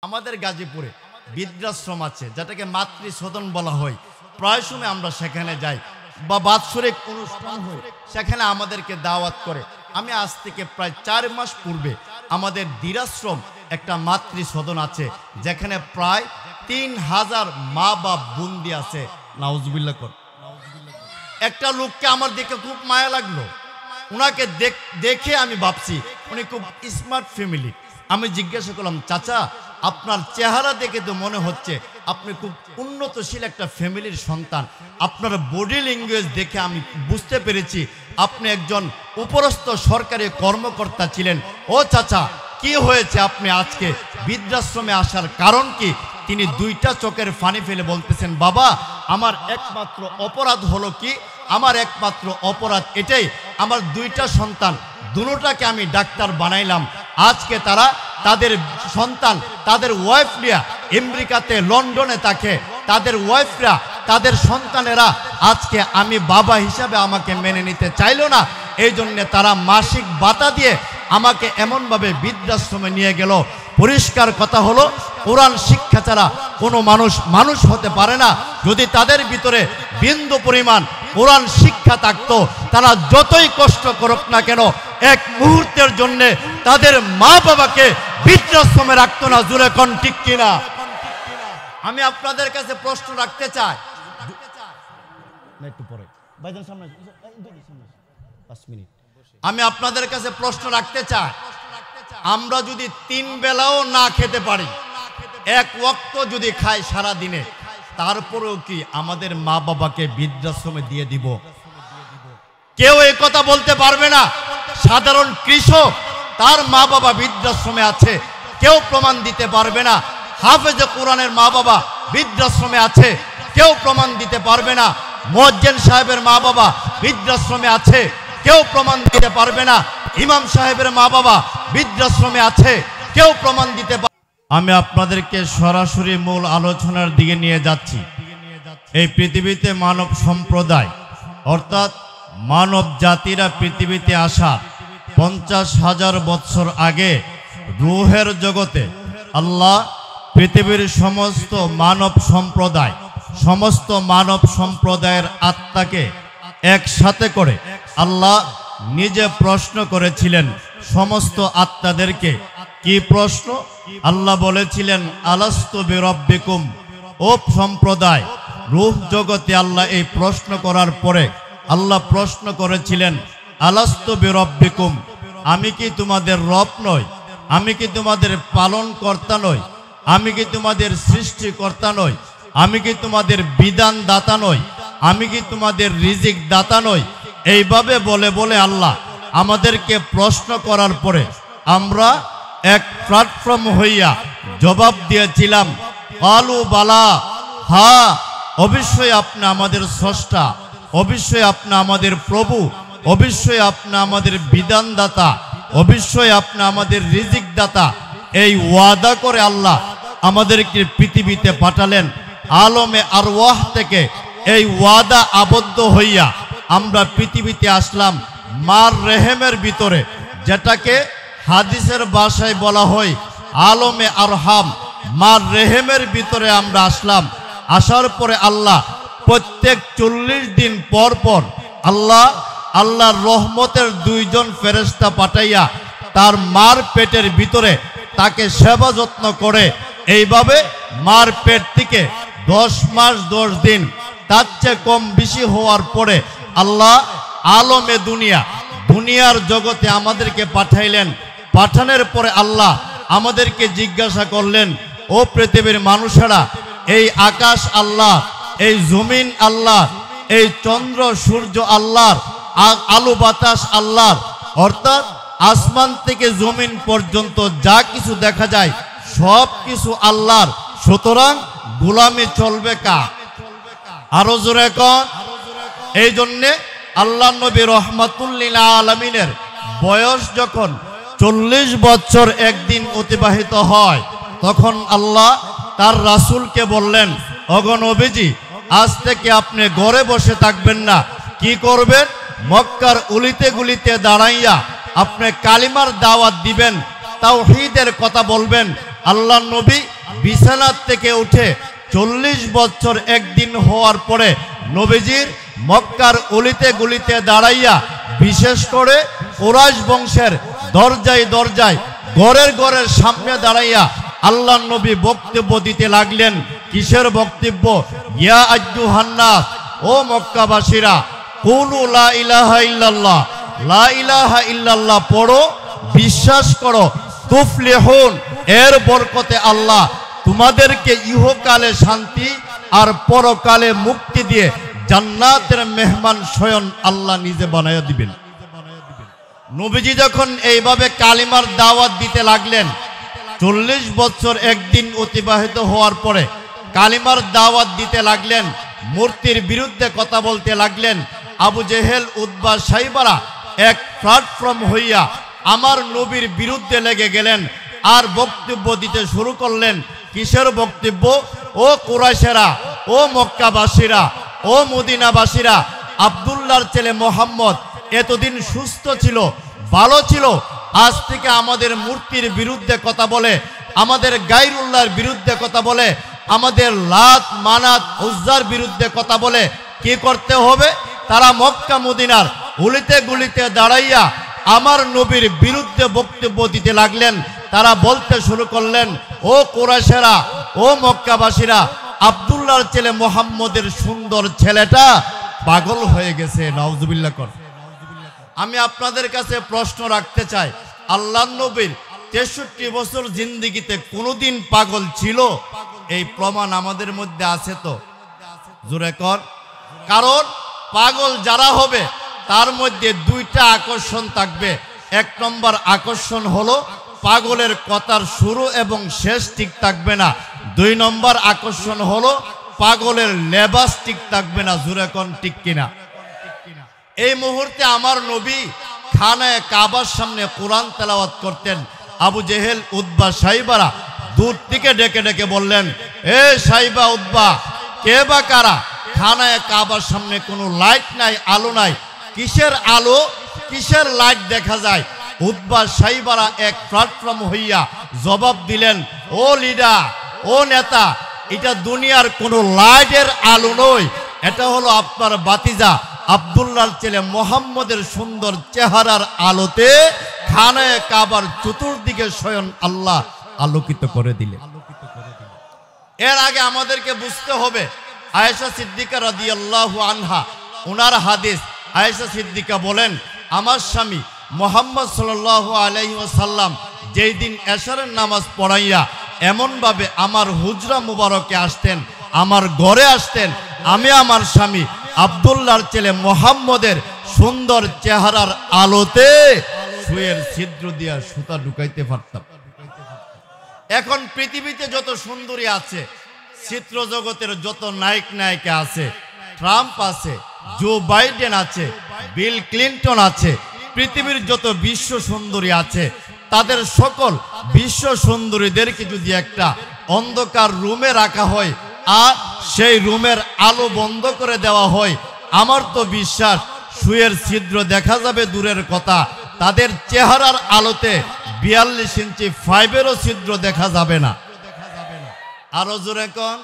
আমাদের গাজীপুরে বৃদ্ধাশ্রম আছে, যেটাকে মাতৃসদন বলা হয়। প্রায় সময় আমরা সেখানে যাই বা বাৎসরিক অনুষ্ঠান হয়, সেখানে আমাদেরকে দাওয়াত করে। আমি আজ থেকে প্রায় 4 মাস পূর্বে আমাদের দিরাশ্রম একটা মাতৃসদন আছে, যেখানে প্রায় 3000 মা বাপ বন্দি আছে। নাউজুবিল্লাহ কর। একটা লোককে আমার দেখে খুব মায়া লাগলো। ওনাকে দেখে আমি ভাবছি উনি খুব স্মার্ট ফ্যামিলি। আমি জিজ্ঞাসা করলাম, চাচা আপনার চেহারা দেখে তো মনে হচ্ছে আপনি খুব উন্নতশীল একটা ফ্যামিলির সন্তান। আপনার বডি ল্যাঙ্গুয়েজ দেখে আমি বুঝতে পেরেছি আপনি একজন উপরস্থ সরকারি কর্মকর্তা ছিলেন। ও চাচা, কি হয়েছে আপনি আজকে বৃদ্ধাশ্রমে আসার কারণ কি? তিনি 2টা চোখের পানি ফেলে বলতেছেন, বাবা আমার একমাত্র অপরাধ হলো কি, আমার একমাত্র অপরাধ এটাই, আমার 2টা সন্তান, দুটোটাকে আমি ডাক্তার বানাইলাম। আজকে তারা তাদের সন্তান, তাদের ওয়াইফ নিয়ে আমেরিকাতে, লন্ডনে থাকে। তাদের ওয়াইফরা, তাদের সন্তানেরা আজকে আমি বাবা হিসাবে আমাকে মেনে নিতে চাইল না। এই জন্যে তারা মাসিক ভাতা দিয়ে আমাকে এমনভাবে বৃদ্ধাশ্রমে নিয়ে গেল। পরিষ্কার কথা হলো, কোরআন শিক্ষা ছাড়া কোনো মানুষ হতে পারে না। যদি তাদের ভিতরে বিন্দু পরিমাণ কোরআন শিক্ষা থাকতো, তারা যতই কষ্ট করুক না কেন এক মুহূর্তের জন্য তাদের মা বাবাকে বৃদ্ধাশ্রমে রাখতো না। জোরে কোন ঠিক কিনা? আমি আপনাদের কাছে প্রশ্ন রাখতে চাই, একটু পরে ভাইজান সামনে 5 মিনিট, আমি আপনাদের কাছে প্রশ্ন রাখতে চাই, আমরা যদি 3 বেলাও না খেতে পারি, 1 ওয়াক্ত যদি খাই সারা দিনে, তারপরেও কি আমাদের মা বাবাকে বৃদ্ধাশ্রমে দিয়ে দিব? কেউ এই কথা বলতে পারবে না। সাধারণ কৃষক, তার মা বাবা বৃদ্ধাশ্রমে আছে, কেউ প্রমাণ দিতে পারবে না। হাফেজে কোরআনের মা বাবা বৃদ্ধাশ্রমে আছে, কেউ প্রমাণ দিতে পারবে না। মুয়াজ্জিন সাহেবের মা বাবা বৃদ্ধাশ্রমে আছে, কেউ প্রমাণ দিতে পারবে না। ইমাম সাহেবের মা বাবা বৃদ্ধাশ্রমে আছে, কেউ প্রমাণ দিতে পারবে। আমি আপনাদেরকে সরাসরি মূল আলোচনার দিকে নিয়ে যাচ্ছি। এই পৃথিবীতে মানব সম্প্রদায় অর্থাৎ মানব জাতিরা পৃথিবীতে আসা 50,000 বছর আগে রূহের জগতে আল্লাহ পৃথিবীর সমস্ত মানব সম্প্রদায়ের আত্মাকে একসাথে করে আল্লাহ নিজে প্রশ্ন করেছিলেন সমস্ত আত্মাদেরকে। কি প্রশ্ন? আল্লাহ বলেছিলেন, আলাস্তু বিরব্বিকুম। ও সম্প্রদায়, রূহ জগতে আল্লাহ এই প্রশ্ন করার পরে আল্লাহ প্রশ্ন করেছিলেন, আলাস্তু বিরব্বিকুম, আমি কি তোমাদের রব নই? আমি কি তোমাদের পালন কর্তা নই? আমি কি তোমাদের সৃষ্টিকর্তা নই? আমি কি তোমাদের বিধান দাতা নই? আমি কি তোমাদের রিজিক দাতা নই? এইভাবে বলে বলে আল্লাহ আমাদেরকে প্রশ্ন করার পরে আমরা এক প্ল্যাটফর্ম হইয়া জবাব দিয়েছিলাম, কালু বালা, হ্যাঁ অবশ্যই আপনি আমাদের স্রষ্টা, অবশ্যই আপনি আমাদের প্রভু, অবশ্যই আপনি আমাদের বিধানদাতা, অবশ্যই আপনি আমাদের রিজিক দাতা। এই ওয়াদা করে আল্লাহ আমাদেরকে পৃথিবীতে পাঠালেন। আলমে আরওয়াহ থেকে এই ওয়াদা আবদ্ধ হইয়া আমরা পৃথিবীতে আসলাম মার রেহেমের ভিতরে, যেটাকে হাদিসের ভাষায় বলা হয় আলমে আরহাম। মার রেহেমের ভিতরে আমরা আসলাম। আসার পরে আল্লাহ প্রত্যেক 40 দিন পর পর আল্লাহর রহমতের 2 জন ফেরেশতা পাঠাইয়া তার মার পেটের ভিতরে তাকে সেবা যত্ন করে। এইভাবে মার পেট থেকে 10 মাস 10 দিন, তার চেয়ে কম বেশি হওয়ার পরে আল্লাহ আলমে দুনিয়ার জগতে আমাদেরকে পাঠাইলেন। পাঠানোর পরে আল্লাহ আমাদেরকে জিজ্ঞাসা করলেন, ও পৃথিবীর মানুষেরা, এই আকাশ আল্লাহ, এই জমিন আল্লাহ, এই চন্দ্র সূর্য আল্লাহর, আলো বাতাস আল্লাহর, অর্থাৎ আসমান থেকে জমিন পর্যন্ত যা কিছু দেখা যায় সব কিছু আল্লাহর। সুতরাং গোলামি চলবে কার? আরো জোরে কোন? এই জন্যে আল্লাহ নবী রাহমাতুল লিল আলামিনের বয়স যখন 40 বছর একদিন অতিবাহিত হয়, তখন আল্লাহ তার রাসূলকে বললেন, ওগো নবীজি, আজ থেকে আপনি ঘরে বসে থাকবেন না। কি করবেন? মক্কার উলিতে গুলিতে দাঁড়াইয়া আপনি কালিমার দাওয়াত দিবেন, তাওহীদের কথা বলবেন, আল্লাহ নবী বিছানা থেকে উঠে 40 বছর একদিন হওয়ার পরে নবীজির মক্কার অলিতে গলিতে দাঁড়াইয়া, বিশেষ করে কুরাইশ বংশের দরজায় দরজায় ঘরের ঘরের সামনে দাঁড়াইয়া আল্লাহ নবী বক্তব্য দিতে লাগলেন। কিসের বক্তব্য? ইয়া আইয়ুহান নাস, ও মক্কাবাসীরা, কুলু লা ইলাহা ইল্লাল্লাহ, লা ইলাহা ইল্লাল্লাহ পড়ো, বিশ্বাস করো, তুফলিহুন, এর বরকতে আল্লাহ তোমাদেরকে ইহকালে শান্তি আর পরকালে মুক্তি দিয়ে জান্নাতের মেহমান স্বয়ং আল্লাহ নিজে বানায়া দিবেন। নবীজি যখন এইভাবে কালিমার দাওয়াত দিতে লাগলেন, 40 বছর একদিন অতিবাহিত হওয়ার পরে কালিমার দাওয়াত দিতে লাগলেন, মূর্তির বিরুদ্ধে কথা বলতে লাগলেন। আবু জেহেল, উতবা, সাইবারা এক প্ল্যাটফর্ম হইয়া আমার নবীর বিরুদ্ধে লেগে গেলেন আর বক্তব্য দিতে শুরু করলেন। কিসের বক্তব্য? ও কুরাইশেরা, ও মক্কাবাসীরা, ও মদিনাবাসীরা, আব্দুল্লাহর ছেলে মোহাম্মদ এতদিন সুস্থ ছিল, ভালো ছিল, আজ থেকে আমাদের মূর্তির বিরুদ্ধে কথা বলে, আমাদের গায়রুল্লাহর বিরুদ্ধে কথা বলে, আমাদের লাত মানাত উজ্জার বিরুদ্ধে কথা বলে। কি করতে হবে? তারা মক্কা মদিনার অলিতে গলিতে দাঁড়াইয়া আমার নবীর বিরুদ্ধে বক্তব্য দিতে লাগলেন। তারা বলতে শুরু করলেন, ও কুরাইশেরা, ও মক্কাবাসীরা, আব্দুল্লাহর ছেলে মোহাম্মদের সুন্দর ছেলেটা পাগল হয়ে গেছে। নাউজুবিল্লাহ কর। আমি আপনাদের কাছে প্রশ্ন রাখতে চাই, আল্লাহর নবীর 63 বছর জিন্দেগিতে কোনোদিন পাগল ছিল? এই প্রমাণ আমাদের মধ্যে আছে তো? জোরে কর। কারণ পাগল যারা হবে তার মধ্যে দুইটা আকর্ষণ থাকবে। এক নম্বর আকর্ষণ হলো পাগলের কথার শুরু এবং শেষ ঠিক থাকবে না। 2 নম্বর আকর্ষণ হলো পাগলের লেবাস ঠিক থাকবে না। জোরে কোন ঠিক কিনা? এই মুহূর্তে আমার নবী খানায়ে কাবার সামনে কোরআন তেলাওয়াত করতেন। আবু জেহেল, উতবা, সাইবারা দূর থেকে ডেকে ডেকে বললেন, এ সাইবা, উতবা, কে বা কারা? খানায়ে কাবার সামনে কোনো লাইট নাই, আলো নাই, কিসের আলো, কিসের লাইট দেখা যায়? উতবা, সাইবারা এক প্ল্যাটফর্ম হইয়া জবাব দিলেন, ও লিডার, ও নেতা, এটা দুনিয়ার কোনো লাইটের আলো নয়, এটা হলো আপনার বাতিজা আব্দুল্লাহর ছেলে মোহাম্মদের সুন্দর চেহারার আলোতে খানায়ে কাবার চতুর্দিকে স্বয়ং আল্লাহ আলোকিত করে দিলেন। এর আগে আমাদেরকে বুঝতে হবে, আয়েশা সিদ্দিকা রাদিয়াল্লাহু আনহা, ওনার হাদিস, আয়েশা সিদ্দিকা বলেন, আমার স্বামী মুহাম্মদ সাল্লাল্লাহু আলাইহি ওয়াসাল্লাম যেই দিন এশারের নামাজ পড়াইয়া এমনভাবে আমার হুজরা মুবারকে আসতেন, আমার ঘরে আসতেন, আমি আমার স্বামী আব্দুল্লাহর ছেলে মোহাম্মদের সুন্দর চেহারার আলোতে সুয়ের ছিদ্র দিয়া সুতা ঢুকাইতে পারতাম। এখন পৃথিবীতে যত সুন্দরী আছে, চিত্র জগতের যত নায়ক নায়িকা আছে, ট্রাম্প আছে, জো বাইডেন আছে, বিল ক্লিন্টন আছে, পৃথিবীর যত বিশ্ব সুন্দরী আছে, তাদের সকল বিশ্ব সুন্দরীদেরকে যদি একটা অন্ধকার রুমে রাখা হয় আর সেই রুমের আলো বন্ধ করে দেওয়া হয়, আমার তো বিশ্বাস সুয়ের ছিদ্র দেখা যাবে দূরের কথা, তাদের চেহারার আলোতে 42 ইঞ্চি ফাইবেরও ছিদ্র দেখা যাবে না। আরো জোরে কোন।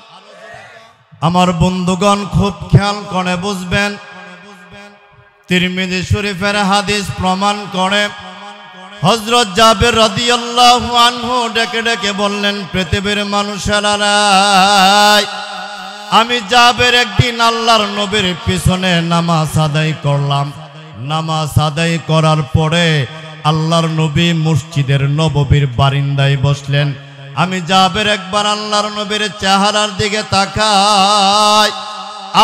আমার বন্ধুগণ খুব খেয়াল করে বুঝবেন, তিরমিজি শরীফের হাদিস প্রমাণ করে, হযরত জাবের রাদিয়াল্লাহু আনহু ডেকে ডেকে বললেন, পৃথিবীর মানুষেরা, আমি জাবের একদিন আল্লাহর নবীর পিছনে নামাজ আদায় করলাম। নামাজ আদায় করার পরে আল্লাহর নবী মসজিদের নববীর বারিন্দায় বসলেন। আমি জাবের একবার আল্লাহর নবীর চেহারার দিকে তাকাই,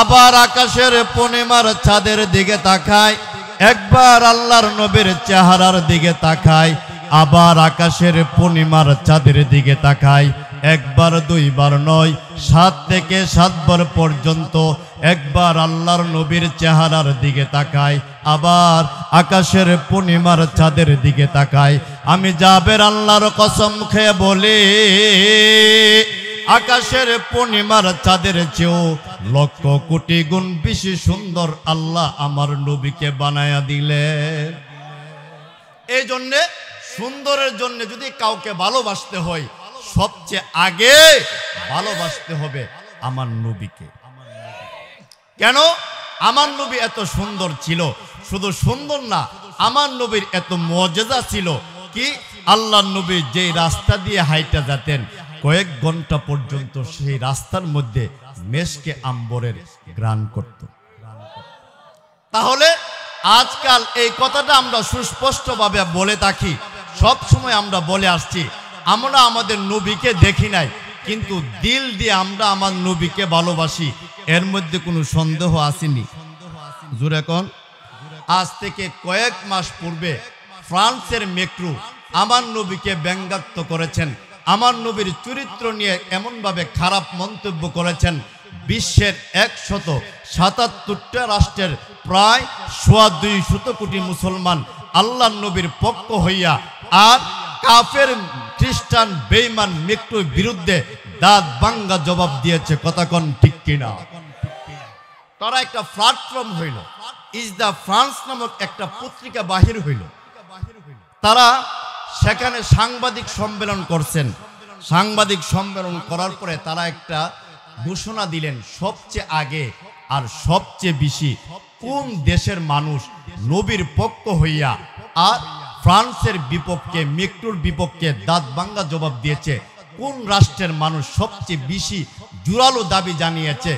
আবার আকাশের পূর্ণিমার চাঁদের দিকে তাকাই, একবার আল্লাহর নবীর চেহারার দিকে তাকাই, আবার আকাশের পূর্ণিমার চাঁদের দিকে তাকাই। একবার দুইবার নয়, 7 থেকে 7 বার পর্যন্ত একবার আল্লাহর নবীর চেহারার দিকে তাকাই, আবার আকাশের পূর্ণিমার চাঁদের দিকে তাকাই। আমি জাবের আল্লাহর কসম খেয়ে বলি, আকাশের পূর্ণিমার চাঁদের চেয়েও লক্ষ কোটি গুণ বেশি সুন্দর আল্লাহ আমার নবীকে বানায়া দিলেন। এই জন্যে সুন্দরের জন্য যদি কাউকে ভালোবাসতে হয়, সবচেয়ে আগে ভালোবাসতে হবে আমার নবীকে। কেন? আমার নবী এত সুন্দর ছিল, শুধু সুন্দর না, আমার নবীর এত মুজিজা ছিল কি আল্লাহর নবী যে রাস্তা দিয়ে হাইটা যেতেন কয়েক ঘন্টা পর্যন্ত সেই রাস্তার মধ্যে মেশকে আম্বরের ঘ্রাণ করত। তাহলে আজকাল এই কথাটা আমরা সুস্পষ্টভাবে বলে থাকি, সব সময় আমরা বলে আসছি, আমরা আমাদের নবীকে দেখি নাই, কিন্তু দিল দিয়ে আমরা আমার নবীকে ভালোবাসি, এর মধ্যে কোনো সন্দেহ আসেনি। জোরে কোন? আজ থেকে কয়েক মাস পূর্বে ফ্রান্সের মেক্রু আমার নবীকে ব্যঙ্গাত্মক করেছেন, আমার নবীর চরিত্র নিয়ে এমনভাবে খারাপ মন্তব্য করেছেন, বিশ্বের 177টা রাষ্ট্রের প্রায় 250 কোটি মুসলমান আল্লাহর নবীর পক্ষ হইয়া আর কাফের খ্রিস্টান বেঈমান মেক্রুর বিরুদ্ধে দাঁত ভাঙ্গা জবাব দিয়েছে। কথা কোন ঠিক কিনা? তারা একটা প্ল্যাটফর্ম হইল, ইজ দা ফ্রান্স নামক একটা পত্রিকা বাহির হইল, তারা সেখানে সাংবাদিক সম্মেলন করছেন। সাংবাদিক সম্মেলন করার পরে তারা একটা ঘোষণা দিলেন, সবচেয়ে আগে আর সবচেয়ে বেশি কোন দেশের মানুষ নবীর পক্ষ হইয়া আর ফ্রান্সের বিপক্ষে মেক্রুর বিপক্ষে দাঁত ভাঙ্গা জবাব দিয়েছে, কোন রাষ্ট্রের মানুষ সবচেয়ে বেশি জোরালো দাবি জানিয়েছে।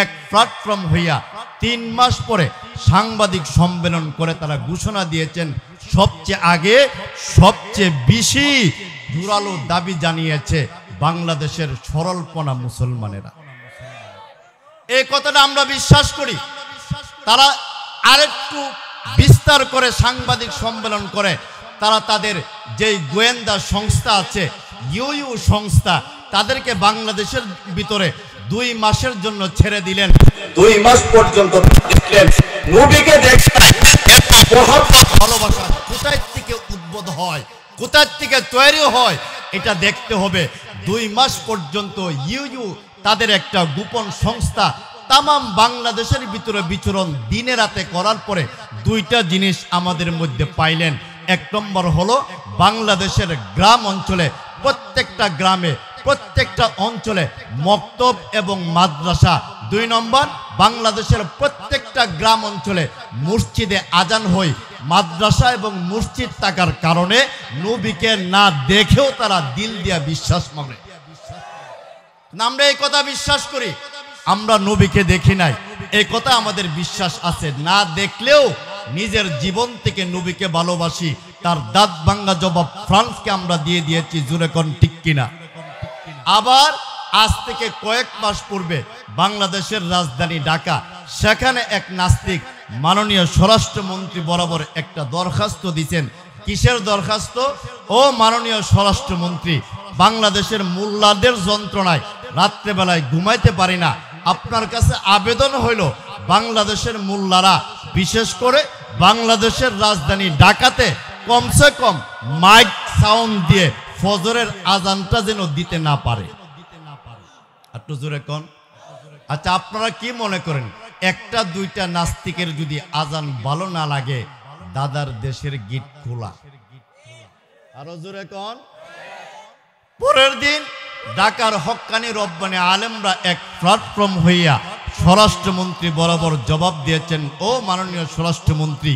এক প্ল্যাটফর্ম হইয়া 3 মাস পরে সাংবাদিক সম্মেলন করে তারা ঘোষণা দিয়েছেন, সবচেয়ে আগে সবচেয়ে বেশি জোরালো দাবি জানিয়েছে বাংলাদেশের সরলপনা মুসলমানেরা। এই কথাটা আমরা বিশ্বাস করি। তারা আরেকটু বিস্তার করে সাংবাদিক সম্মেলন করে তারা তাদের যেই গোয়েন্দা সংস্থা আছে, ইউ সংস্থা, তাদেরকে বাংলাদেশের ভিতরে 2 মাসের জন্য ছেড়ে দিলেন। 2 মাস পর্যন্ত দেখলেন নবীকে দেখলেন, ভালোবাসা কোথায় থেকে উদ্ভূত হয়, কোথায় থেকে তৈরি হয়, এটা দেখতে হবে। 2 মাস পর্যন্ত ইউ তাদের একটা গোপন সংস্থা তামাম বাংলাদেশের ভিতরে বিচরণ দিনে রাতে করার পরে 2টা জিনিস আমাদের মধ্যে পাইলেন। 1 নম্বর হলো বাংলাদেশের গ্রাম অঞ্চলে প্রত্যেকটা গ্রামে প্রত্যেকটা অঞ্চলে মক্তব এবং মাদ্রাসা। 2 নম্বর, বাংলাদেশের প্রত্যেকটা গ্রাম অঞ্চলে মসজিদে আজান হয়। মাদ্রাসা এবং মসজিদ থাকার কারণে নবীকে না দেখেও তারা দিল দিয়া বিশ্বাস করে। আমরা এই কথা বিশ্বাস করি, আমরা নবীকে দেখি নাই, এই কথা আমাদের বিশ্বাস আছে। না দেখলেও নিজের জীবন থেকে নবীকে ভালোবাসি, তার দাঁত ভাঙ্গা জবাব ফ্রান্সকে আমরা দিয়ে দিয়েছি। জোরে কোন ঠিক কিনা? আবার আজ থেকে কয়েক মাস পূর্বে বাংলাদেশের রাজধানী ঢাকা, সেখানে এক নাস্তিক মাননীয় স্বরাষ্ট্রমন্ত্রী বরাবর একটা দরখাস্ত দিয়েছেন। কিসের দরখাস্ত? ও মাননীয় স্বরাষ্ট্রমন্ত্রী, বাংলাদেশের মোল্লাদের যন্ত্রণায় রাত্রেবেলায় ঘুমাইতে পারি না, আপনার কাছে আবেদন হইল বাংলাদেশের মোল্লারা, বিশেষ করে বাংলাদেশের রাজধানী ঢাকাতে কমসে কম মাইক সাউন্ড দিয়ে ফজরের আজানটা যেন দিতে না পারে। একটু জোরে কোন? আচ্ছা, আপনারা কি মনে করেন, 1-2টা নাস্তিকের যদি আজান ভালো না লাগে, দাদার দেশের গিট খোলা? আরো জোরে কোন? পরের দিন ঢাকার হক্কানি রব্বানি আলেমরা এক প্ল্যাটফর্ম হইয়া স্বরাষ্ট্রমন্ত্রী বরাবর জবাব দিয়েছেন, ও মাননীয় স্বরাষ্ট্রমন্ত্রী,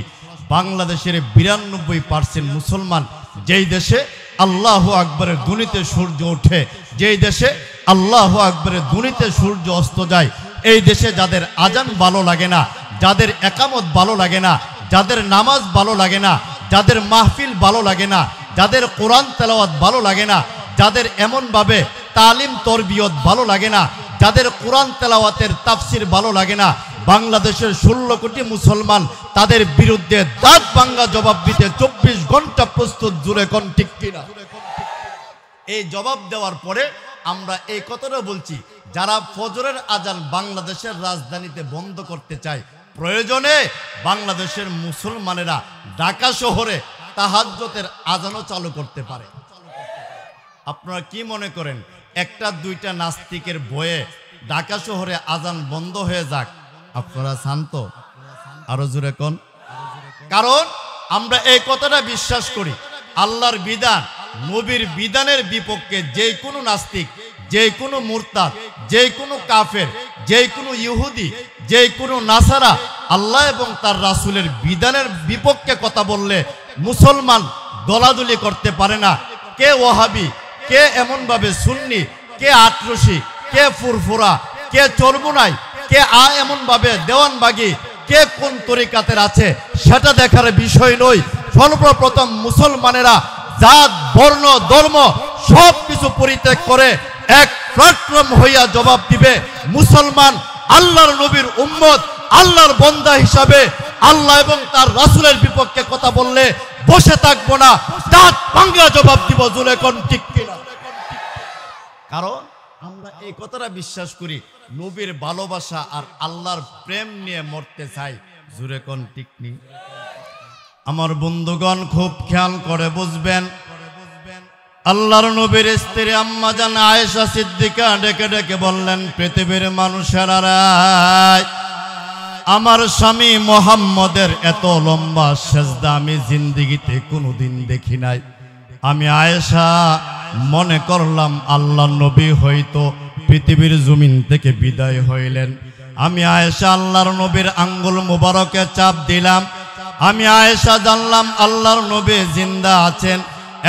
বাংলাদেশের 92% মুসলমান, যেই দেশে আল্লাহু আকবরের ধ্বনিতে সূর্য ওঠে, যেই দেশে আল্লাহু আকবরের ধ্বনিতে সূর্য অস্ত যায়, এই দেশে যাদের আজান ভালো লাগে না, যাদের একামত ভালো লাগে না, যাদের নামাজ ভালো লাগে না, যাদের মাহফিল ভালো লাগে না, যাদের কোরআন তেলাওয়াত ভালো লাগে না, যাদের এমনভাবে তালিম তরবিয়ত ভালো লাগে না, যাদের কোরআন তেলাওয়াতের তাফসির ভালো লাগে না, বাংলাদেশের 16 কোটি মুসলমান তাদের বিরুদ্ধে দাঁত ভাঙ্গা জবাব দিতে 24 ঘন্টা প্রস্তুত। জুড়ে কোন ঠিক কিনা? এই জবাব দেওয়ার পরে আমরা এই কথাটা বলছি, যারা ফজরের আজান বাংলাদেশের রাজধানীতে বন্ধ করতে চায়, প্রয়োজনে বাংলাদেশের মুসলমানেরা ঢাকা শহরে তাহাজ্জুদের আজানও চালু করতে পারে। আপনারা কি মনে করেন 1-2টা নাস্তিকের ভয়ে ঢাকা শহরে আজান বন্ধ হয়ে যাক? আপনারা শান্ত? আরো জোরে কোন? কারণ আমরা এই কথাটা বিশ্বাস করি, আল্লাহর বিধান নবীর বিধানের বিপক্ষে যে কোনো নাস্তিক, যে কোনো মুরতাদ, যে কোনো কাফের, যে কোনো ইহুদি, যে কোনো নাসারা আল্লাহ এবং তার রাসূলের বিধানের বিপক্ষে কথা বললে মুসলমান দলাদলি করতে পারে না। কে ওয়াহাবি, কে এমনভাবে সুন্নি, কে আটরশি, কে ফুরফুরা, কে চরমুনাই, কে এমনভাবে দেওয়ানবাগি, কে কোন তরিকাতের আছে সেটা দেখার বিষয় নয়। সর্বপ্রথম মুসলমানেরা জাত, বর্ণ, ধর্ম সব কিছু পরিত্যাগ করে এক প্ল্যাটফর্ম হইয়া জবাব দিবে। মুসলমান আল্লাহর নবীর উম্মত, আল্লাহর বান্দা হিসাবে আল্লাহ এবং তার রাসূলের বিপক্ষে কথা বললে বসে থাকবো না, দাঁত ভাঙা জবাব দিব। জোরে কোন ঠিক কিনা? কারণ আমরা এই কথাটা বিশ্বাস করি, নবীর ভালোবাসা আর আল্লাহর প্রেম নিয়ে মরতে চাই। জোরে কোন ঠিক নি? আমার বন্ধুগণ খুব খেয়াল করে বুঝবেন, আল্লাহর নবীর স্ত্রী আম্মা জান আয়েশা সিদ্দিকা ডেকে ডেকে বললেন, পৃথিবীর মানুষেরা, আমার স্বামী মুহাম্মদের এত লম্বা সেজদা আমি জিন্দেগিতে কোনোদিন দেখি নাই। আমি আয়েশা মনে করলাম আল্লাহর নবী হয়তো পৃথিবীর জমিন থেকে বিদায় হইলেন। আমি আয়েশা আল্লাহর নবীর আঙ্গুল মুবারকে চাপ দিলাম। আমি আয়েশা জানলাম আল্লাহর নবী জিন্দা আছেন।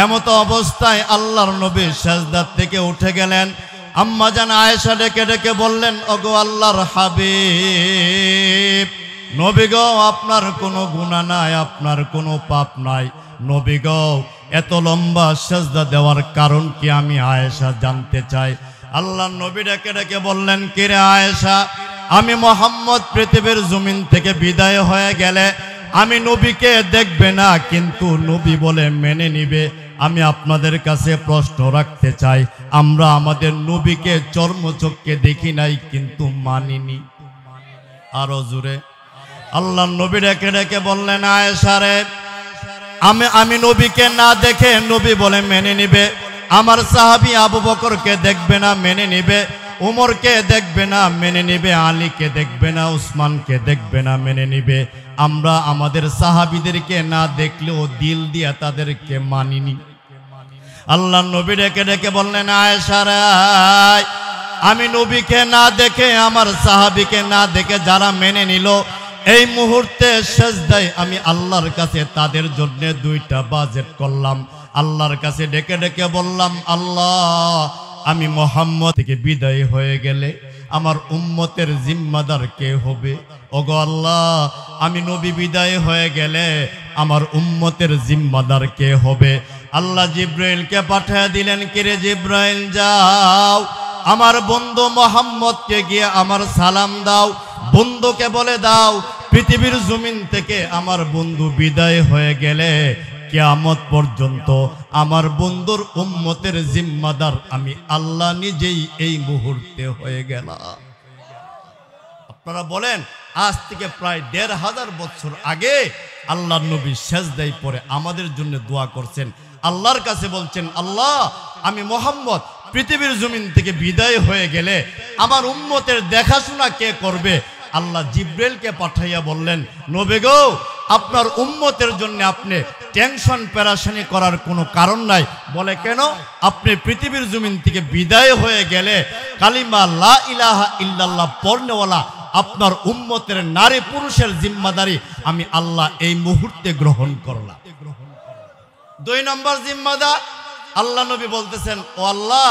এমতো অবস্থায় আল্লাহর নবী সেজদার থেকে উঠে গেলেন। আম্মা জান আয়েশা ডেকে ডেকে বললেন, ওগো আল্লাহর হাবিব, নবী গো আপনার কোনো গুনাহ নাই, আপনার কোনো পাপ নাই। নবী গো এত লম্বা সেজদা দেওয়ার কারণ কি আমি আয়েশা জানতে চাই। আল্লাহর নবী ডেকে ডেকে বললেন, কিরে আয়েশা, আমি মুহাম্মদ পৃথিবীর জমিন থেকে বিদায় হয়ে গেলে আমি নবীকে দেখবে না, কিন্তু নবী বলে মেনে নিবে। আমি আপনাদের কাছে প্রশ্ন রাখতে চাই, আমরা আমাদের নবীকে চর্মচক্ষে দেখি নাই কিন্তু মানিনি। আরো জোরে আল্লাহর নবী ডেকে ডেকে বললেন, আয়েশা রে, আমি নবীকে না দেখে নবী বলে মেনে নিবে। আমার সাহাবী আবু বকরকে দেখবে না, মেনে নিবে। উমরকে দেখবে না, মেনে নিবে। আলীকে দেখবে না, উসমানকে দেখবে না, মেনে নিবে। আমরা আমাদের সাহাবীদেরকে না দেখলেও দিল দিয়া তাদেরকে মানিনি। আল্লাহর নবী ডেকে ডেকে বললেন, আয়েশা রে, আমি নবীকে না দেখে আমার সাহাবীকে না দেখে যারা মেনে নিল, এই মুহূর্তে সেজদায় আমি আল্লাহর কাছে তাদের জন্য 2টা বাজেট করলাম। আল্লাহর কাছে ডেকে ডেকে বললাম, আল্লাহ, আমি মুহাম্মদ থেকে বিদায় হয়ে গেলে আমার উম্মতের জিম্মাদার কে হবে? ওগো আল্লাহ, আমি নবী বিদায় হয়ে গেলে আমার উম্মতের জিম্মাদার কে হবে? আল্লাহ জিব্রাইলকে পাঠিয়ে দিলেন, কিরে জিব্রাইল, যাও আমার বন্ধু মুহাম্মদকে গিয়ে আমার সালাম দাও। বন্ধুকে বলে দাও, পৃথিবীর জমিন থেকে আমার বন্ধু বিদায় হয়ে গেলে কিয়ামত পর্যন্ত আমার বন্ধুর উম্মতের জিম্মাদার আমি আল্লাহ নিজেই এই মুহূর্তে হয়ে গেলাম। আপনারা বলেন, আজ থেকে প্রায় 1500 বছর আগে আল্লাহর নবী সেজদায় পড়ে আমাদের জন্য দোয়া করছেন। আল্লাহর কাছে বলছেন, আল্লাহ, আমি মুহাম্মদ পৃথিবীর জমিন থেকে বিদায় হয়ে গেলে আমার উম্মতের দেখাশোনা কে করবে? আল্লাহ জিব্রাইলকে পাঠাইয়া বললেন, নবী গো, আপনার উম্মতের জন্য আপনি টেনশন পেরেশানি করার কোনো কারণ নাই। বলে কেন? আপনি পৃথিবীর জমিন থেকে বিদায় হয়ে গেলে কালিমা লা ইলাহা ইল্লাল্লাহ পড়নেওয়ালা আপনার উম্মতের নারী পুরুষের জিম্মাদারি আমি আল্লাহ এই মুহূর্তে গ্রহণ করলাম। 2 নম্বর জিম্মাদার আল্লাহ নবী বলতেছেন, ও আল্লাহ,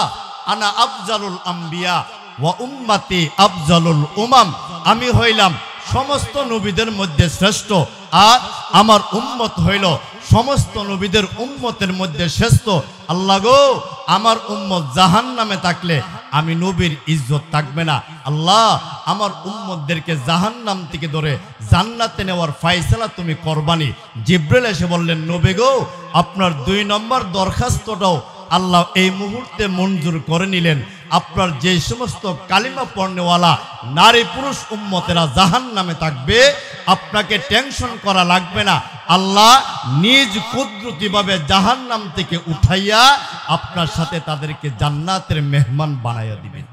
আনা আফজালুল আম্বিয়া ওয়া উম্মতি আফজালুল উমাম, আমি হইলাম সমস্ত নবীদের মধ্যে শ্রেষ্ঠ, আর আমার উম্মত হইল সমস্ত নবীদের উম্মতের মধ্যে শ্রেষ্ঠ। আল্লাহ গো, আমার উম্মত জাহান্নামে থাকলে আমি নবীর ইজ্জত থাকবে না। আল্লাহ, আমার উম্মতদেরকে জাহান্নাম থেকে ধরে জান্নাতে নেওয়ার ফয়সালা তুমি করবানি। জিব্রাইল এসে বললেন, নবী গো, আপনার 2 নম্বর দরখাস্তটাও আল্লাহ এই মুহূর্তে মঞ্জুর করে নিলেন। আপনার যে সমস্ত কালিমা পড়নেওয়ালা নারী পুরুষ উম্মতেরা জাহান্নামে থাকবে, আপনাকে টেনশন করা লাগবে না। আল্লাহ নিজ কুদরতিভাবে জাহান্নাম থেকে উঠাইয়া আপনার সাথে তাদেরকে জান্নাতের মেহমান বানাইয়া দিবেন।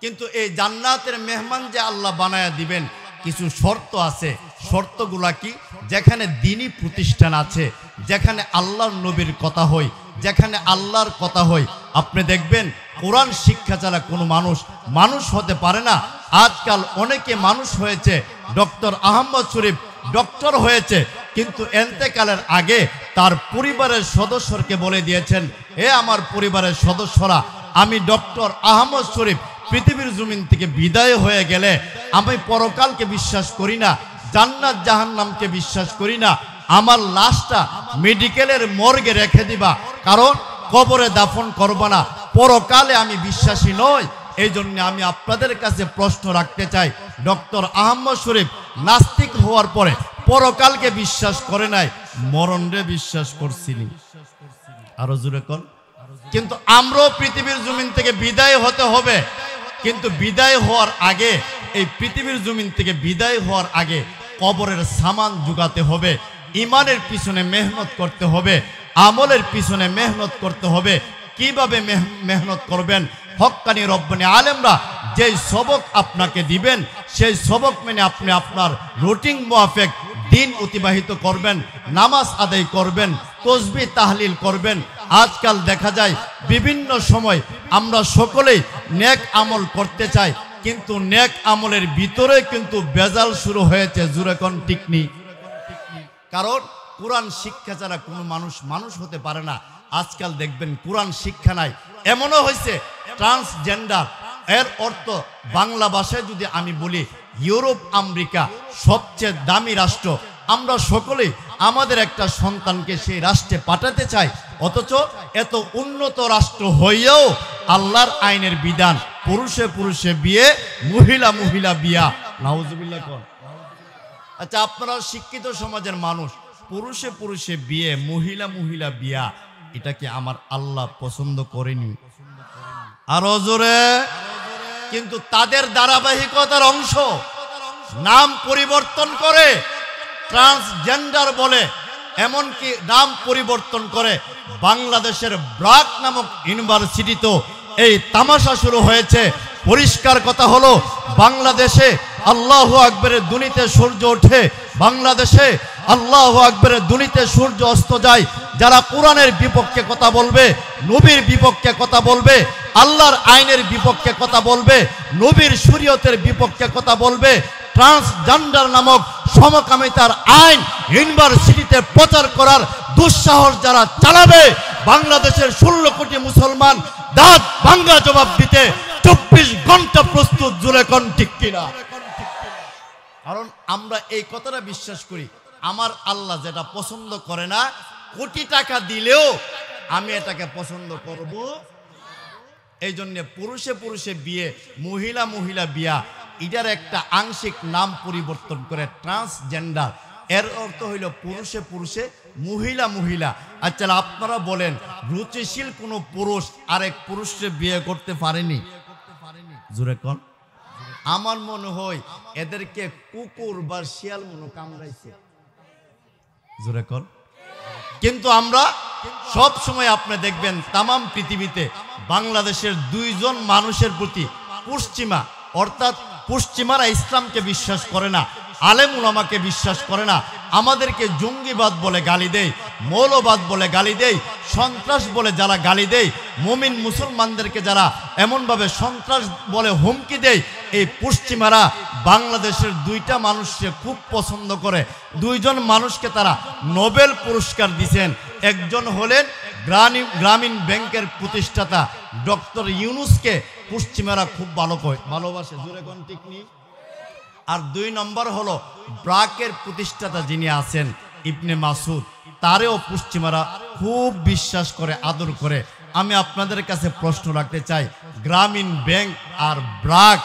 কিন্তু এই জান্নাতের মেহমান যে আল্লাহ বানাইয়া দিবেন, কিছু শর্ত আছে। শর্তগুলা কি? যেখানে দ্বীনি প্রতিষ্ঠান আছে, যেখানে আল্লাহর নবীর কথা হয়, যেখানে আল্লাহর কথা হয়, আপনি দেখবেন কোরআন শিক্ষা ছাড়া কোনো মানুষ হতে পারে না। আজকাল অনেকে মানুষ হয়েছে, ডক্টর আহমদ শরীফ ডক্টর হয়েছে, কিন্তু এন্তেকালের আগে তার পরিবারের সদস্যকে বলে দিয়েছেন, হে আমার পরিবারের সদস্যরা, আমি ডক্টর আহমদ শরীফ পৃথিবীর জমিন থেকে বিদায় হয়ে গেলে আমি পরকালকে বিশ্বাস করি না, জান্নাত জাহান্নামকে বিশ্বাস করি না, আমার লাশটা মেডিকেলের মর্গে রেখে দিবা, কারণ কবরে দাফন করবা না, পরকালে আমি বিশ্বাসী নই। এই জন্য আমি আপনাদের কাছে প্রশ্ন রাখতে চাই, ডক্টর আহমদ শরীফ নাস্তিক হওয়ার পরে পরকালকে বিশ্বাস করে নাই, মরণরে বিশ্বাস করছিলেন। আরো জোরে কোন। কিন্তু আমরাও পৃথিবীর জমিন থেকে বিদায় হতে হবে, কিন্তু বিদায় হওয়ার আগে, এই পৃথিবীর জমিন থেকে বিদায় হওয়ার আগে কবরের সামান জোগাতে হবে, ইমানের পিছনে মেহনত করতে হবে, আমলের পিছনে মেহনত করতে হবে। কিভাবে মেহনত করবেন? হক্কানি রব্বানি আলেমরা যেই সবক আপনাকে দিবেন, সেই সবক মেনে আপনি আপনার রুটিন মোয়াফেক দিন অতিবাহিত করবেন, নামাজ আদায় করবেন, তসবিহ তাহলিল করবেন। আজকাল দেখা যায় বিভিন্ন সময় আমরা সকলেই নেক আমল করতে চাই, কিন্তু নেক আমলের ভিতরে কিন্তু বেজাল শুরু হয়েছে। জোরে কোন ঠিক নেই? কারণ কোরআন শিক্ষা ছাড়া কোনো মানুষ হতে পারে না। আজকাল দেখবেন কোরআন শিক্ষা নাই। এমনও হয়েছে ট্রান্সজেন্ডার, এর অর্থ বাংলা ভাষায় যদি আমি বলি, ইউরোপ আমেরিকা সবচেয়ে দামি রাষ্ট্র, আমরা সকলেই আমাদের একটা সন্তানকে সেই রাষ্ট্রে পাঠাতে চাই, অথচ এত উন্নত রাষ্ট্র হইয়াও আল্লাহর আইনের বিধান পুরুষে পুরুষে বিয়ে, মহিলা বিয়া। নাউজুবিল্লাহ কোন। আচ্ছা, আপনারা শিক্ষিত সমাজের মানুষ, পুরুষে পুরুষে বিয়ে, মহিলা বিয়া, এটা কি আমার আল্লাহ পছন্দ করেনি? আরো জোরে। কিন্তু তাদের ধারাবাহিকতার অংশ নাম পরিবর্তন করে ট্রান্সজেন্ডার বলে, এমনকি নাম পরিবর্তন করে বাংলাদেশের ব্রাক নামক ইউনিভার্সিটিতে এই তামাশা শুরু হয়েছে। পরিষ্কার কথা হলো, বাংলাদেশে আল্লাহু আকবরের দুনিতে সূর্য ওঠে, বাংলাদেশে আল্লাহু আকবরের দুনিতে সূর্য অস্ত যায়। যারা কোরআনের বিপক্ষে কথা বলবে, নবীর বিপক্ষে কথা বলবে, আল্লাহর আইনের বিপক্ষে কথা বলবে, নবীর শরীয়তের বিপক্ষে কথা বলবে, ট্রান্সজেন্ডার নামক সমকামিতার আইন ইউনিভার্সিটিতে প্রচার করার দুঃসাহস যারা চালাবে, বাংলাদেশের 16 কোটি মুসলমান দাঁত ভাঙ্গা জবাব দিতে 24 ঘন্টা প্রস্তুত। জুড়ে কোন ঠিক কিনা? কারণ আমরা এই কথাটা বিশ্বাস করি, আমার আল্লাহ যেটা পছন্দ করে না, কোটি টাকা দিলেও আমি এটাকে পছন্দ করব। এই জন্য পুরুষে পুরুষে বিয়ে, মহিলা বিয়া, এটার একটা আংশিক নাম পরিবর্তন করে ট্রান্সজেন্ডার। এর অর্থ হইল পুরুষে পুরুষে, মহিলা। আচ্ছা, আপনারা বলেন, রুচিশীল কোনো পুরুষ আরেক পুরুষকে বিয়ে করতে পারেনি? জোরে কোন। আমার মনে হয় এদেরকে কুকুর বা শিয়াল মনে কামড়াইছে। জোরে কোন। কিন্তু আমরা সব সময় আপনি দেখবেন তামাম পৃথিবীতে বাংলাদেশের 2 জন মানুষের প্রতি পশ্চিমা, অর্থাৎ পশ্চিমারা ইসলামকে বিশ্বাস করে না, আলেম উলামাকে বিশ্বাস করে না, আমাদেরকে জঙ্গিবাদ বলে গালি দেয়, মৌলবাদ বলে গালি দেয়, সন্ত্রাস বলে যারা গালি দেয়, মুমিন মুসলমানদেরকে যারা এমনভাবে সন্ত্রাস বলে হুমকি দেয়, এই পশ্চিমারা বাংলাদেশের 2টা মানুষকে খুব পছন্দ করে। 2 জন মানুষকে তারা নোবেল পুরস্কার দিয়েছেন। একজন হলেন গ্রামীণ ব্যাংকের প্রতিষ্ঠাতা ডক্টর ইউনুসকে পশ্চিমারা খুব ভালোবাসে। জোরে কোন ঠিক নেই? আর 2 নম্বর হলো ব্রাকের প্রতিষ্ঠাতা যিনি আছেন ইবনে মাসুদ, তারেও পশ্চিমারা খুব বিশ্বাস করে, আদর করে। আমি আপনাদের কাছে প্রশ্ন রাখতে চাই, গ্রামীণ ব্যাংক আর ব্রাক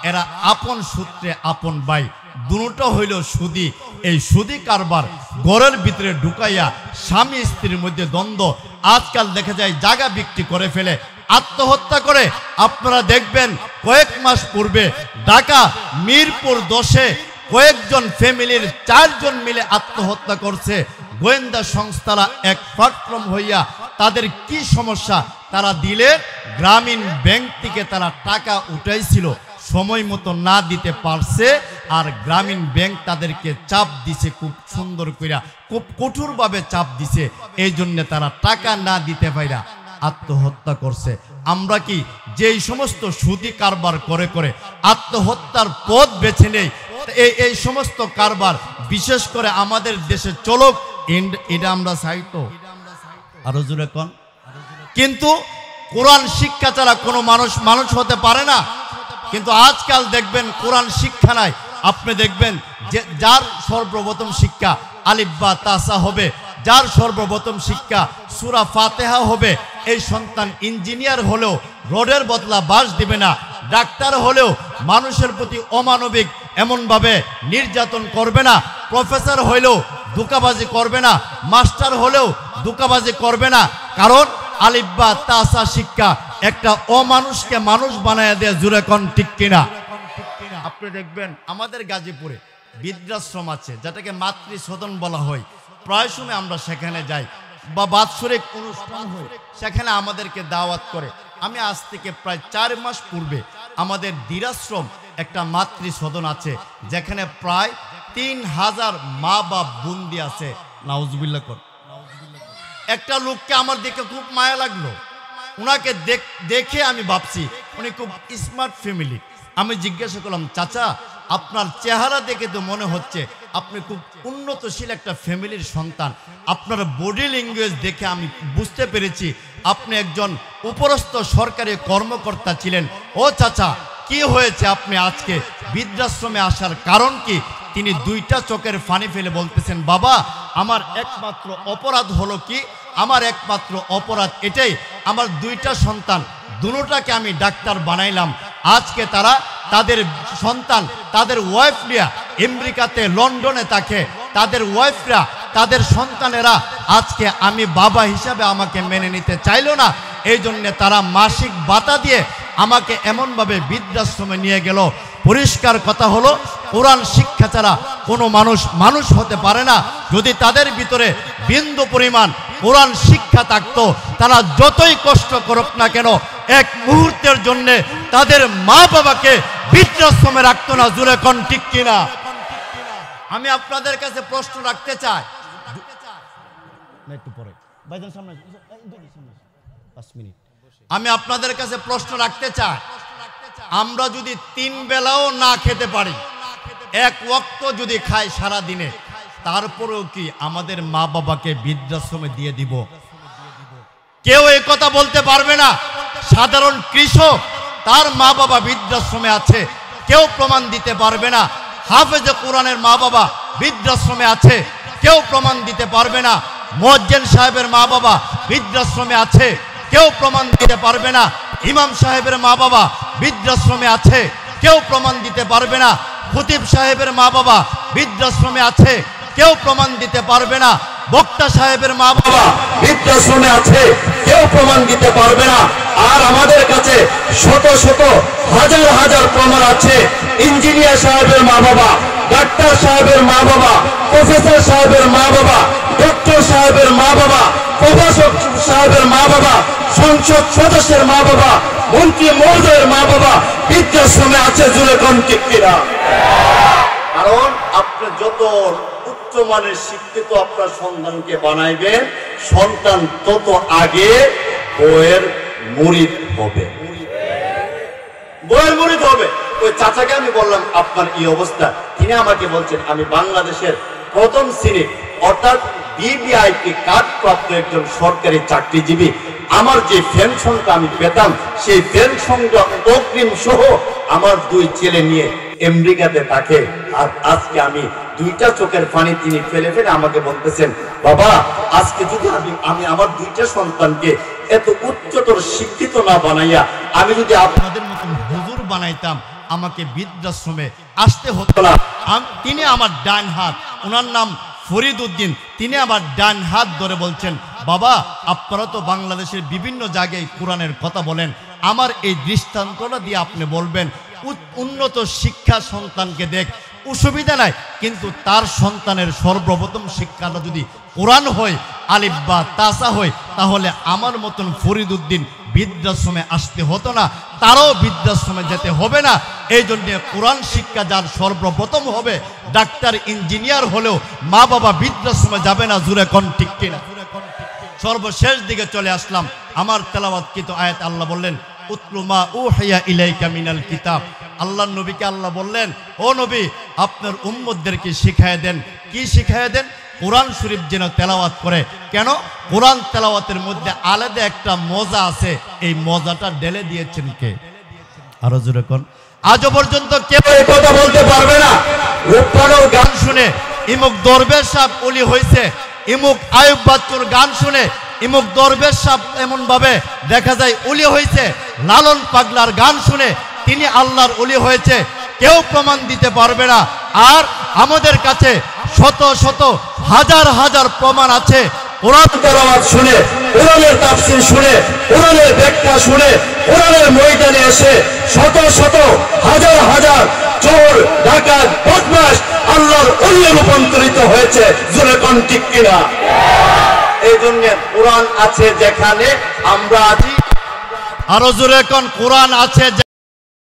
এরা আপন সূত্রে আপন ভাই, দুটো হইল সুদি। এই সুদি কারবার ঘরের ভিতরে ঢুকাইয়া স্বামী স্ত্রীর মধ্যে দ্বন্দ্ব। আজকাল দেখা যায় জায়গা বিক্রি করে ফেলে, আত্মহত্যা করে। আপনারা দেখবেন কয়েক মাস পূর্বে ঢাকা মিরপুর 10-এ কয়েকজন ফ্যামিলির 4 জন মিলে আত্মহত্যা করছে। গোয়েন্দা সংস্থারা এক প্ল্যাটফর্ম হইয়া তাদের কি সমস্যা তারা দিলে, গ্রামীণ ব্যাংক থেকে তারা টাকা উঠাইছিল, সময় মতো না দিতে পারছে, আর গ্রামীণ ব্যাংক তাদেরকে চাপ দিছে, খুব সুন্দর কইরা, খুব কঠোরভাবে চাপ দিছে। এই জন্য তারা টাকা না দিতে পাইরা আত্মহত্যা করছে। আমরা কি যেই সমস্ত সুদি কারবার করে করে আত্মহত্যার পথ বেছে নেই, এই সমস্ত কারবার বিশেষ করে আমাদের দেশে চলুক, এটা আমরা চাইতো আরো জোরে কোন। কিন্তু কোরআন শিক্ষা ছাড়া কোনো মানুষ হতে পারে না। কিন্তু আজকাল দেখবেন কোরআন শিক্ষা নাই। আপনি দেখবেন যে যার সর্বপ্রথম শিক্ষা আলিফ বা তাসা হবে, যার সর্বপ্রথম শিক্ষা সূরা ফাতিহা হবে, এই সন্তান ইঞ্জিনিয়ার হলেও রোডের বদলা বাস দিবে না, ডাক্তার হলেও মানুষের প্রতি অমানবিক এমনভাবে নির্যাতন করবে না, প্রফেসর হলেও ধোঁকাবাজি করবে না, মাস্টার হলেও ধোঁকাবাজি করবে না। কারণ আলিফ বা তাসা শিক্ষা একটা অমানুষকে মানুষ বানায় দেয়। জুরে কোন ঠিক কিনা? আপনি দেখবেন আমাদের গাজীপুরে বৃদ্ধাশ্রম আছে, যেটাকে মাতৃসদন বলা হয়। প্রায় সময় আমরা সেখানে যাই বা বাৎসরিক অনুষ্ঠান হয়, সেখানে আমাদেরকে দাওয়াত করে। আমি আজ থেকে প্রায় 4 মাস পূর্বে আমাদের দিরাশ্রম একটা মাতৃসদন আছে, যেখানে প্রায় 3000 মা বাপ বন্দি আছে। নাউজুবিল্লাহ কর। একটা লোককে আমার দেখে খুব মায়া লাগলো। উনাকে দেখে আমি ভাবছি উনি খুব স্মার্ট ফ্যামিলি। আমি জিজ্ঞাসা করলাম, চাচা আপনার চেহারা দেখে তো মনে হচ্ছে আপনি খুব উন্নতশীল একটা ফ্যামিলির সন্তান। আপনার বডি ল্যাঙ্গুয়েজ দেখে আমি বুঝতে পেরেছি আপনি একজন উপরস্থ সরকারি কর্মকর্তা ছিলেন। ও চাচা, কি হয়েছে আপনি আজকে বৃদ্ধাশ্রমে আসার কারণ কি? তিনি 2টা চোখের পানি ফেলে বলতেছেন, বাবা আমার একমাত্র অপরাধ হলো কি, আমার একমাত্র অপরাধ এটাই, আমার 2টা সন্তান, দুটোটাকে আমি ডাক্তার বানাইলাম। আজকে তারা তাদের সন্তান, তাদের ওয়াইফ নিয়ে আমেরিকাতে, লন্ডনে থাকে। তাদের ওয়াইফরা, তাদের সন্তানেরা আজকে আমি বাবা হিসাবে আমাকে মেনে নিতে চাইল না। এই জন্যে তারা মাসিক ভাতা দিয়ে আমাকে এমনভাবে বৃদ্ধাশ্রমে নিয়ে গেল। পরিষ্কার কথা হলো, কোরআন শিক্ষা ছাড়া কোনো মানুষ হতে পারে না। যদি তাদের ভিতরে বিন্দু পরিমাণ কোরআন শিক্ষা থাকতো, তারা যতই কষ্ট করুক না কেন, এক মুহূর্তের জন্য তাদের মা বাবাকে বৃদ্ধাশ্রমে রাখতো না। জুরে কোন ঠিক কিনা? আমি আপনাদের কাছে প্রশ্ন রাখতে চাই, একটু পরে ভাইজান সামনে 5 মিনিট, আমি আপনাদের কাছে প্রশ্ন রাখতে চাই, আমরা যদি 3 বেলাও না খেতে পারি, এক ওয়াক্ত যদি খাই সারা দিনে, তারপরেও কি আমাদের মা বাবাকে বৃদ্ধাশ্রমে দিয়ে দিব? কেউ এই কথা বলতে পারবে না। সাধারণ কৃষক, তার মা বাবা বৃদ্ধাশ্রমে আছে, কেউ প্রমাণ দিতে পারবে না। হাফেজে কোরআনের মা বাবা বৃদ্ধাশ্রমে আছে, কেউ প্রমাণ দিতে পারবে না। মুয়াজ্জিন সাহেবের মা বাবা বৃদ্ধাশ্রমে আছে, কেউ প্রমাণ দিতে পারবে না। ইমাম সাহেবের মা বাবা বৃদ্ধাশ্রমে আছে, কেউ প্রমাণ দিতে পারবে না। খতিব সাহেবের মা বাবা বৃদ্ধাশ্রমে আছে, কেউ প্রমাণ দিতে পারবে না। বক্তা সাহেবের মা বাবা বৃদ্ধাশ্রমে আছে, কেউ প্রমাণ দিতে পারবে না। আর আমাদের কাছে শত শত হাজার হাজার প্রমাণ আছে। ইঞ্জিনিয়ার সাহেবের মা বাবা, ডাক্তার সাহেবের মা বাবা, প্রফেসর সাহেবের মা বাবা, ডক্টর সাহেবের মা বাবা, প্রভাষক সাহেবের মা বাবা, সংসদ সদস্যের মা বাবা, মন্ত্রী মহোদয়ের মা বাবা বৃদ্ধাশ্রমে আছে। জুড়ে কোন ঠিক কিনা? কারণ আপনি যত উচ্চমানের শিক্ষিত আপনার সন্তানকে বানাইবেন, সন্তান তত আগে বইয়ের মুরিদ হবে, বইয়ের মুরিদ হবে। ওই চাচাকে আমি বললাম আপনার এই অবস্থা, তিনি আমাকে বলছেন আমি বাংলাদেশের প্রথম শ্রেণী অর্থাৎ বিবিআইপি কার্ড প্রাপ্ত একজন সরকারি চাকরিজীবী। আমার যে পেনশনটা আমি পেতাম, সেই পেনশনটা অগ্রিম সহ আমার 2 ছেলে নিয়ে আমেরিকাতে থাকে। আর আজকে আমি 2টা চোখের পানি তিনি ফেলে ফেলে আমাকে বলতেছেন, বাবা আজকে যদি আমি আমার 2টা সন্তানকে এত উচ্চতর শিক্ষিত না বানাইয়া আমি যদি আপনাদের মতন হুজুর বানাইতাম, আমাকে বৃদ্ধাশ্রমে আসতে হতো না। তিনি আমার ডান হাত, ওনার নাম ফরিদ উদ্দিন, তিনি আবার ডান হাত ধরে বলছেন, বাবা আপনারা তো বাংলাদেশের বিভিন্ন জায়গায় কোরআনের কথা বলেন, আমার এই দৃষ্টান্তটা দিয়ে আপনি বলবেন উন্নত শিক্ষা সন্তানকে দেখ, অসুবিধা নাই, কিন্তু তার সন্তানের সর্বপ্রথম শিক্ষাটা যদি কোরআন হয়, আলিফ বা তাসা হয়, তাহলে আমার মতন ফরিদ উদ্দিন বৃদ্ধাশ্রমে আসতে হতো না, তারও বৃদ্ধাশ্রমে যেতে হবে না। এই জন্য কোরআন শিক্ষা যার সর্বপ্রথম হবে, ডাক্তার ইঞ্জিনিয়ার হলেও মা বাবা বৃদ্ধাশ্রমে যাবে না, জুরে কোন ঠিক কিনা। সর্বশেষ দিকে চলে আসলাম, আমার তেলাওয়াতকৃত আয়াত আল্লাহ বললেন উতলু মা উহিয়া ইলাইকা মিনাল কিতাব। আল্লাহর নবীকে আল্লাহ বললেন, ও নবী আপনার উম্মতদেরকে শিখায় দেন। কি শিখায় দেন? কোরআন শরীফ যেন তেলাওয়াত করে। কেন? কোরআন তেলাওয়াতের মধ্যে আলাদা একটা মজা আছে, এই মজাটা ঢেলে দিয়েছেন কে? আরো জোরে কোন। আজও পর্যন্ত কেউ এই কথা বলতে পারবে না রূপপাড়ার গান শুনে ইমুক দরবেশ সাহেব ওলি হয়েছে, ইমুক আয়ুব বাচ্চুর গান শুনে ইমুক দরবেশ সাহেব এমন ভাবে দেখা যায় ওলি হয়েছে, লালন পাগলার গান শুনে তিনি আল্লাহর ওলি হয়েছে, কেউ প্রমাণ দিতে পারবে না। আর আমাদের কাছে শত শত হাজার হাজার প্রমাণ আছে। কোরআন তেলাওয়াত শুনে, কোরআনের তাফসীর শুনে, কোরআনের ব্যাখ্যা শুনে, কোরআনের ময়দানে এসে শত শত হাজার হাজার চোর ডাকাত বদমাশ আল্লাহর ওলিয়ে রূপান্তরিত হয়েছে, জোরে কোন ঠিক কিনা। এই জন্য কোরআন আছে যেখানে আমরা আছি, আরো জোরে কোন কোরআন আছে।